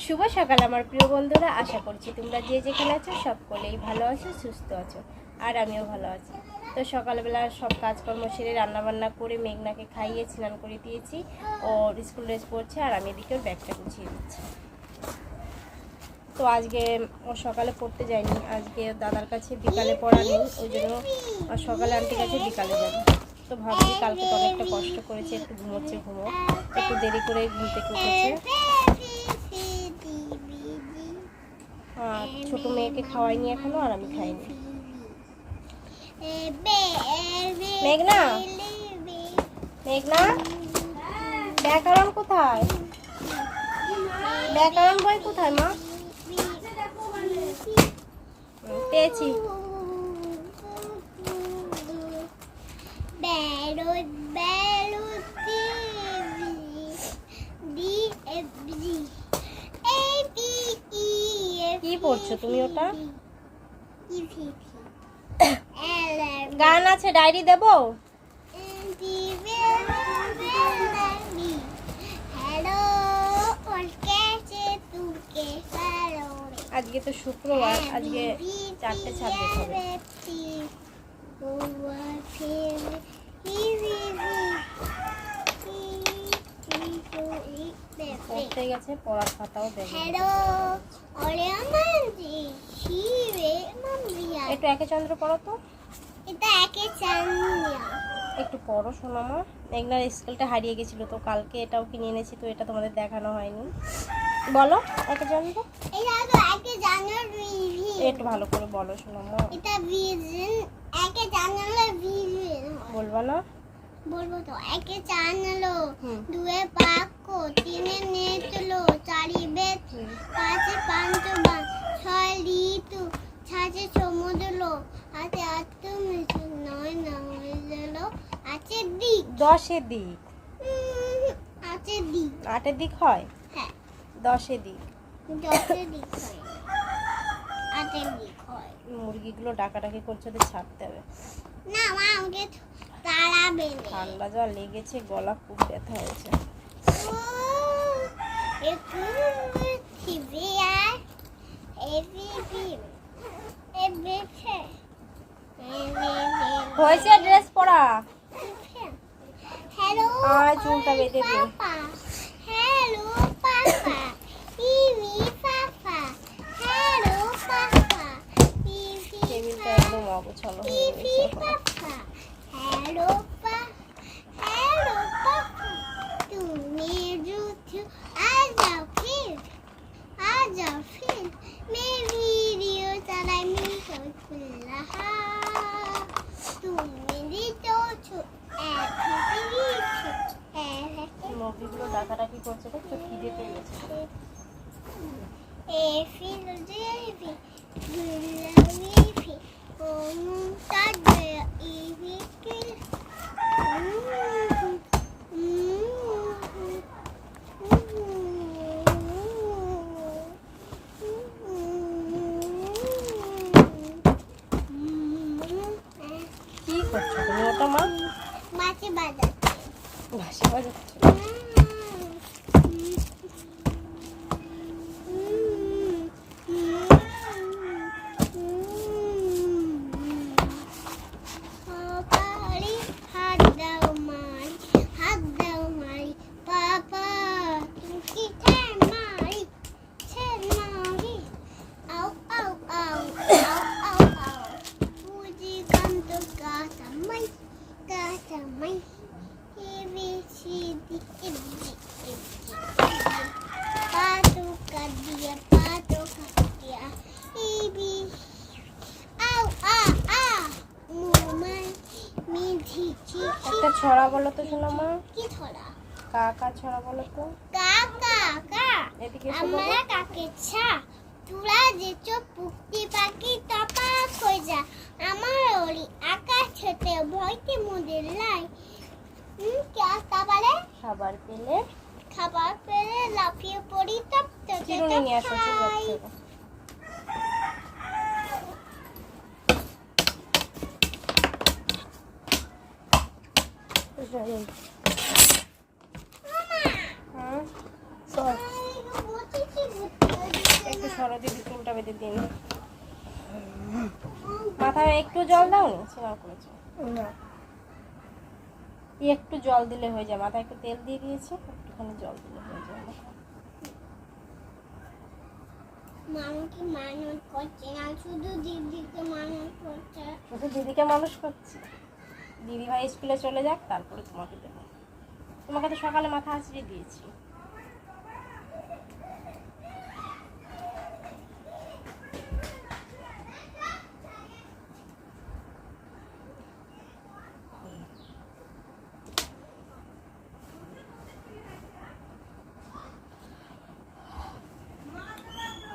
শুভ সকাল আমার প্রিয় বন্ধুরা, আশা করছি তোমরা যে যেখানে আছো সকলেই ভালো আছো, সুস্থ আছো, আর আমিও ভালো আছি। তো সকালবেলা সব কাজকর্ম সেরে রান্নাবান্না করে মেঘনাকে খাইয়ে স্নান করে দিয়েছি। ওর স্কুল ড্রেস পরছে আর আমি এদিকে ওর ব্যাগটা গুছিয়ে দিচ্ছি। তো আজকে ও সকালে পড়তে যায়নি, আজকে দাদার কাছে বিকালে পড়া নেই, ওই জন্য সকালে আন্টির কাছে বিকালে যাবে। তো ভাবছি কালকে তো অনেকটা কষ্ট করেছে, একটু ঘুমোচ্ছে, একটু দেরি করে ঘুম থেকে উঠেছে। আর ছোট মেয়েকে খাওয়াইনি এখনো, আর আমি খাইনি। মেঘনা, মেঘনা, ব্যাকরণ কোথায়? ব্যাকরণ বই কোথায় মা? পেয়েছি। কি পড়ছো তুমি? ওটা গান আছে, ডায়েরি দেবো? আজকে তো শুক্রবার, আজকে 4:26 হবে। পড়তে গেছে, পড়ার খাতাও দেবে। একটু একে চন্দ্র পড়ো তো। একটু পড়ো শোনো মা। মেঘনার স্কেলটা হারিয়ে গেছিল, তো কালকে এটাও কিনে এনেছি, তো এটা তোমাদের দেখানো হয়নি। বলো একে চন্দ্র। একটু ভালো করে বলো শোনো মা। বলবা না? বলবো তো। একে জানলো, দুয়ে বাক্য, তিনে নেতলো, চারি বেদ, পাঁচে পাঞ্চবান, ছয় ঋতু, সাথে সমুদ্র, হাতে আত্মমিশু, নয় না হয়ে গেল আছে দিক। 10 দিক। আছে দিক। 8 দিক হয়? হ্যাঁ। 10 দিক। 10 দিক হয়। 8 দিক হয়। মুরগিগুলো ডাকাডাকি করছে, ওদের ছাড়তে হবে। না মা, আমাকে তাড়াবে না। ঠান্ডা জল লেগেছে, গলা খুব ব্যথা হয়েছে। হয়েছে ড্রেস পরা? হ্যালো, আর চুলটা বেঁধে দে। হ্যালো পাপা, ইমি পাপা, হ্যালো পাপা, টেবিলটা একদম অগোছালো হয়ে গেছে। পাপা, হ্যালো পা, হ্যালো পাপা, তুমি রুঠো আজাও ফির मैं वीडियो चलाई मिलकर खुला तुम मेरी तो মুরগিগুলো ডাকাডাকি করছে, দেখছো খিদে পেয়ে গেছে। ए फिर देवी गुलाबी ओम ताजे इवी किल কি করছো তুমি ওটা মা? মাছি বাজাচ্ছে। বাঁশি বাজাচ্ছে? একটা ছড়া বলো তো শোনো মা। কি ছড়া? কাকা ছড়া বলো তো। কাকা কা এদিকে আমরা কাকে ছা তুলা যে চোখ পুক্তি পাখি টপাক হয়ে যা আমার ওরি আকাশ ছেতে ভয়তে মুদের লাই কি আসতা বলে? খাবার পেলে লাফিয়ে পড়ি তপ চিরুনি নিয়ে আসো। মামা হ্যাঁ, সর। বলছি ধরো দিদি চুলটা বেঁধে দিন। মাথায় একটু জল দাও নি, স্নান করেছো না একটু জল দিলে হয়ে যায়, মাথায় একটু তেল দিয়ে দিয়েছি, একটুখানি জল দিলে হয়ে যায়। মামা কি মানুষ করছে না, শুধু দিদিকে মানুষ করছে। শুধু দিদিকে মানুষ করছি, দিদি ভাই স্কুলে চলে যাক তারপরে তোমাকে দেবো। তোমাকে তো সকালে মাথা আঁচড়িয়ে দিয়েছি।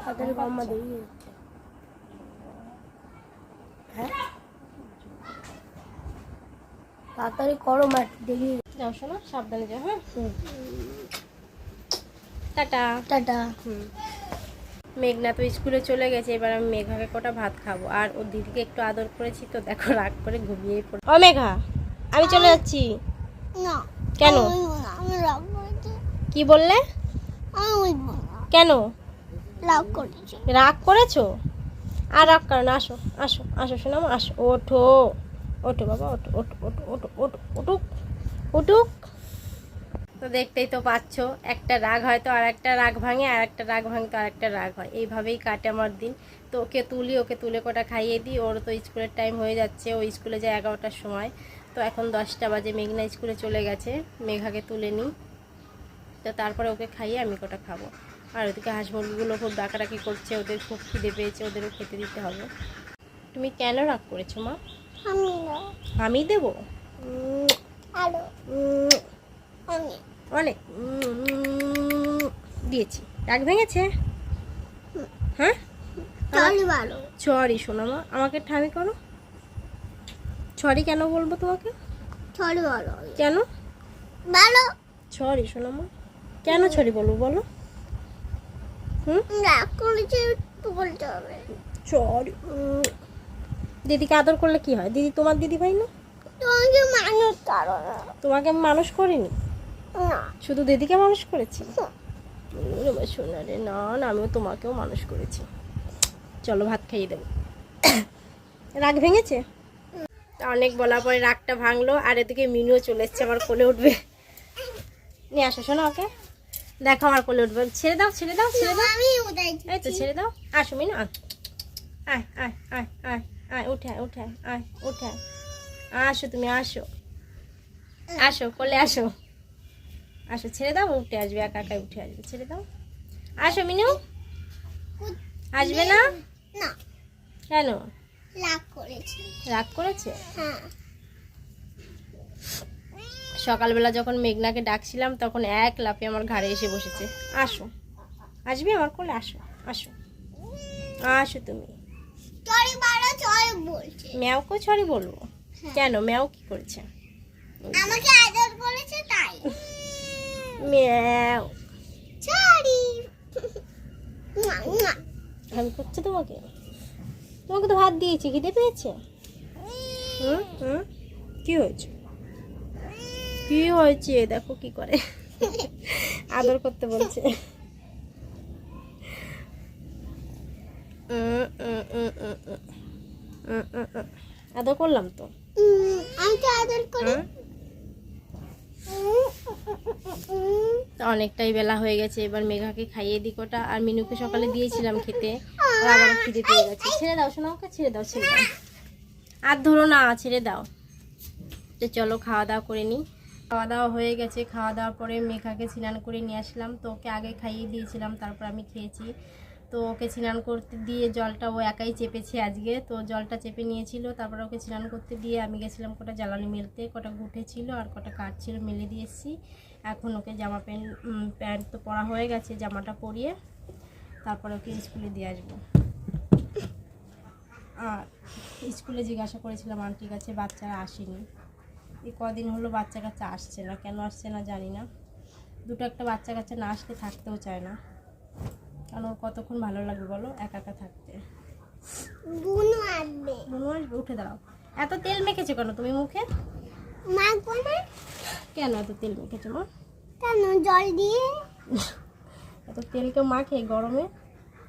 তাদের মাম্মা দেরি হচ্ছে। হ্যাঁ তাড়াতাড়ি করো মা, দেরি। যাও শোনো, সাবধানে যাও। হ্যাঁ, টাটা। টাটা। মেঘনা তো স্কুলে চলে গেছে, এবার আমি মেঘাকে কটা ভাত খাবো। আর ওর দিদিকে একটু আদর করেছি তো দেখো রাগ করে ঘুমিয়ে পড়ে। ও মেঘা, আমি চলে যাচ্ছি। না কেন? আমি রাগ করেছি। কি বললে? আমি কেন রাগ করেছি। রাগ করেছো? আর রাগ করো না, আসো আসো আসো শোনো, আসো, ওঠো ওঠো বাবা, ওঠো ওঠো ওঠো ওঠো ওঠো উঠুক উঠুক। তো দেখতেই তো পাচ্ছ, একটা রাগ হয়তো আর একটা রাগ ভাঙে, আর একটা রাগ ভাঙতো আর একটা রাগ হয়, এইভাবেই কাটে আমার দিন। তো ওকে তুলে কটা খাইয়ে দিই, ওর তো স্কুলের টাইম হয়ে যাচ্ছে, ও স্কুলে যায় 11টার সময়। তো এখন 10টা বাজে, মেঘনা স্কুলে চলে গেছে, মেঘাকে তুলে নিই, তো তারপরে ওকে খাইয়ে আমি কটা খাবো। আর ওদিকে হাঁস মুরগিগুলো খুব ডাকাডাকি করছে, ওদের খুব খিদে পেয়েছে, ওদেরও খেতে দিতে হবে। তুমি কেন রাগ করেছো মা? আমি না, আমি দেবো আরো আমি অনেক দিয়েছি, রাগ ভেঙেছে? হ্যাঁ, চল ভালো। সরি শোনা মা, আমাকে ঠামি করো। সরি কেন বলবো তোমাকে? চল ভালো কেন ভালো। সরি শোনা মা, কেন সরি বলবো বলো? রাগ করেছি তো বলতে হবে। সরি। দিদিকে আদর করলে কি হয়? দিদি তোমার দিদি ভাই না? তোমাকে মানুষ করো না। তোমাকে আমি মানুষ করিনি, না শুধু দিদিকে মানুষ করেছি। শোনা রে, না না, আমিও তোমাকেও মানুষ করেছি। চলো ভাত খাইয়ে দেবো। রাগ ভেঙেছে? অনেক বলার পরে রাগটা ভাঙলো। আর এদিকে মিনুও চলে এসছে, আমার কোলে উঠবে। নিয়ে আসো শোনো ওকে, দেখো আমার কোলে উঠবে। ছেড়ে দাও ছেড়ে দাও ছেড়ে দাও, আমি উঠাইছি। এই তো ছেড়ে দাও। আসো মিনু, আয় আয় আয় আয় আয় আয়, উঠে আয় উঠে আয়, আয় উঠে আয়, আসো তুমি আসো, আসো কোলে আসো, আসো ছেড়ে দাও, উঠে আসবে, একা একাই উঠে আসবে, ছেড়ে দাও। আসো মিনু, আসবে না? না কেন? রাগ করেছি। রাগ করেছে? হ্যাঁ সকালবেলা যখন মেঘনাকে ডাকছিলাম তখন এক লাফে আমার ঘাড়ে এসে বসেছে। আসো, আসবে আমার কোলে, আসো আসো আসো তুমি। চল বাড়া চল বলছে। ম্যাওকে ছড়ি বলবো? কেন, ম্যাও কি করেছে? আমাকে আদর করেছে তাই। ম্যাও সরি। আমি করছে তোমাকে? তোমাকে তো ভাত দিয়েছি, খিদে পেয়েছে? কি হয়েছে? কি হয়েছে দেখো কি করে, আদর করতে বলছে। আদর করলাম তো। আমি তো আদর করি। অনেকটাই বেলা হয়ে গেছে, এবার মেঘাকে খাইয়ে দিই কটা। আর মিনুকে সকালে দিয়েছিলাম খেতে, আর আবার খিদে পেয়ে গেছে। ছেড়ে দাও শোনা ওকে, ছেড়ে দাও ছেড়ে দাও, আর ধরো না, ছেড়ে দাও। তো চলো খাওয়া দাওয়া করে নিই। খাওয়া দাওয়া হয়ে গেছে, খাওয়া দাওয়ার পরে মেঘাকে স্নান করে নিয়ে আসলাম। তো ওকে আগে খাইয়ে দিয়েছিলাম, তারপর আমি খেয়েছি। তো ওকে স্নান করতে দিয়ে জলটা ও একাই চেপেছে আজকে, তো জলটা চেপে নিয়েছিল। তারপর ওকে স্নান করতে দিয়ে আমি গেছিলাম কটা জ্বালানি মেলতে, কটা গুঠে ছিল আর কটা কাঠ ছিল, মেলে দিয়ে এসেছি। এখন ওকে জামা প্যান্ট তো পরা হয়ে গেছে, জামাটা পরিয়ে তারপরে ওকে স্কুলে দিয়ে আসবো। আর স্কুলে জিজ্ঞাসা করেছিলাম আন্টির কাছে, বাচ্চারা আসেনি। এই কদিন হলো বাচ্চা কাচ্চা আসছে না, কেন আসছে না জানি না। দুটো একটা বাচ্চা কাচ্চা না আসলে থাকতেও চায় না, কারণ ওর কতক্ষণ ভালো লাগবে বলো একা একা থাকতে। বুনু আসবে। বুনু আসবে? উঠে দাঁড়াও। এত তেল মেখেছো কেন তুমি মুখে? মাখবো না। কেন এত তেল মেখেছো মা? কেন? জল দিয়ে। এত তেল কেউ মাখে গরমে?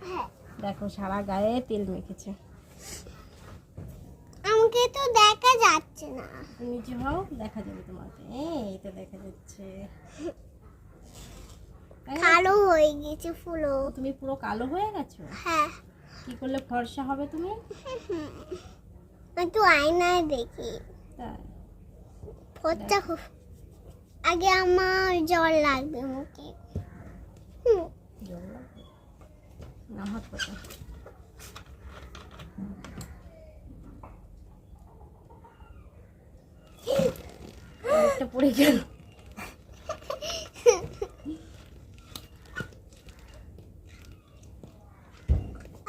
হ্যাঁ দেখো সারা গায়ে তেল মেখেছে। আমাকে তো দেখা যাচ্ছে না। নিচে হও, দেখা যাবে তোমাকে। এই তো দেখা যাচ্ছে। কালো হয়ে গেছে পুরো। তুমি পুরো কালো হয়ে গেছো। হ্যাঁ, কি করলে ফর্সা হবে তুমি? একটু আয়নায় দেখি। তাই? ফোঁটা আগে আমার জল লাগবে মুখে। জল লাগবে? না, হাত পাতা। একটা পড়ে গেল।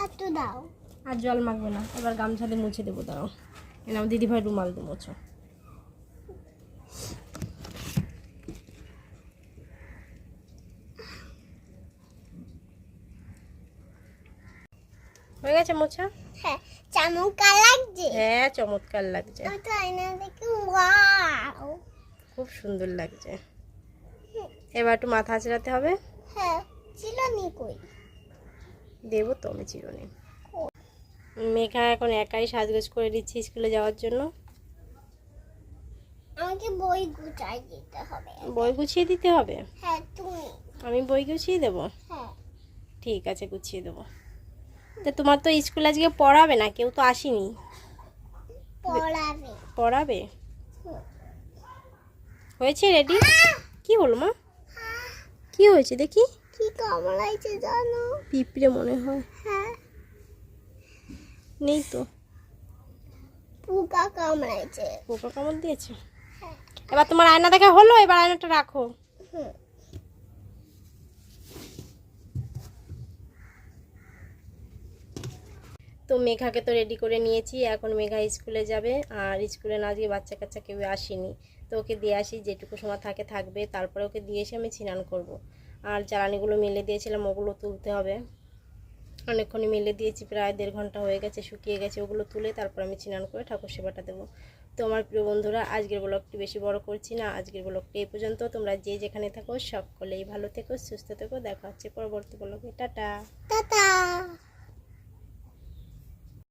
একটু দাও। আর জল মাখবে না, এবার গামছা দিয়ে মুছে দেবো। দাঁড়াও, এনে আমার দিদিভাই রুমাল দিয়ে মোছো। হয়ে গেছে মোছা? হ্যাঁ, চমৎকার লাগছে। হ্যাঁ, চমৎকার লাগছে। আমি তো আয়না দেখি, ওয়াও, খুব সুন্দর লাগছে। এবার একটু মাথা আঁচড়াতে হবে। হ্যাঁ, চিলনি কই? দেবো তো আমি চিরুনি। মেঘা এখন একাই সাজগোজ করে দিচ্ছি স্কুলে যাওয়ার জন্য। আমাকে বই গুছাই দিতে হবে। বই গুছিয়ে দিতে হবে? হ্যাঁ, তুমি। আমি বই গুছিয়ে দেবো? হ্যাঁ, ঠিক আছে, গুছিয়ে দেবো। তো তোমার তো স্কুল আজকে পড়াবে না, কেউ তো আসেনি। পড়াবে। পড়াবে? হয়েছে রেডি? কি হলো মা? কি হয়েছে দেখি? কি কামড়াইছে জানো? পিঁপড়ে মনে হয়। হ্যাঁ, নেই তো। পোকা কামড়াইছে। পোকা কামড় দিয়েছে? হ্যাঁ। এবার তোমার আয়না দেখা হলো, এবার আয়নাটা রাখো। হুম। তো মেঘাকে তো রেডি করে নিয়েছি, এখন মেঘা স্কুলে যাবে। আর স্কুলে না আজকে বাচ্চা কাচ্চা কেউ আসেনি, তো ওকে দিয়ে আসি, যেটুকু সময় থাকবে। তারপরে ওকে দিয়ে এসে আমি স্নান করব। আর জ্বালানিগুলো মেলে দিয়েছিলাম, ওগুলো তুলতে হবে। অনেকক্ষণই মেলে দিয়েছি, প্রায় 1.5 ঘন্টা হয়ে গেছে, শুকিয়ে গেছে। ওগুলো তুলে তারপর আমি স্নান করে ঠাকুর সেবাটা দেবো। তো আমার প্রিয় বন্ধুরা, আজকের ব্লগটি বেশি বড় করছি না, আজকের ব্লগটি এই পর্যন্ত। তোমরা যে যেখানে থাকো সকলেই ভালো থেকো, সুস্থ থেকো। দেখা হচ্ছে পরবর্তী ব্লগে। টাটা। টাটা।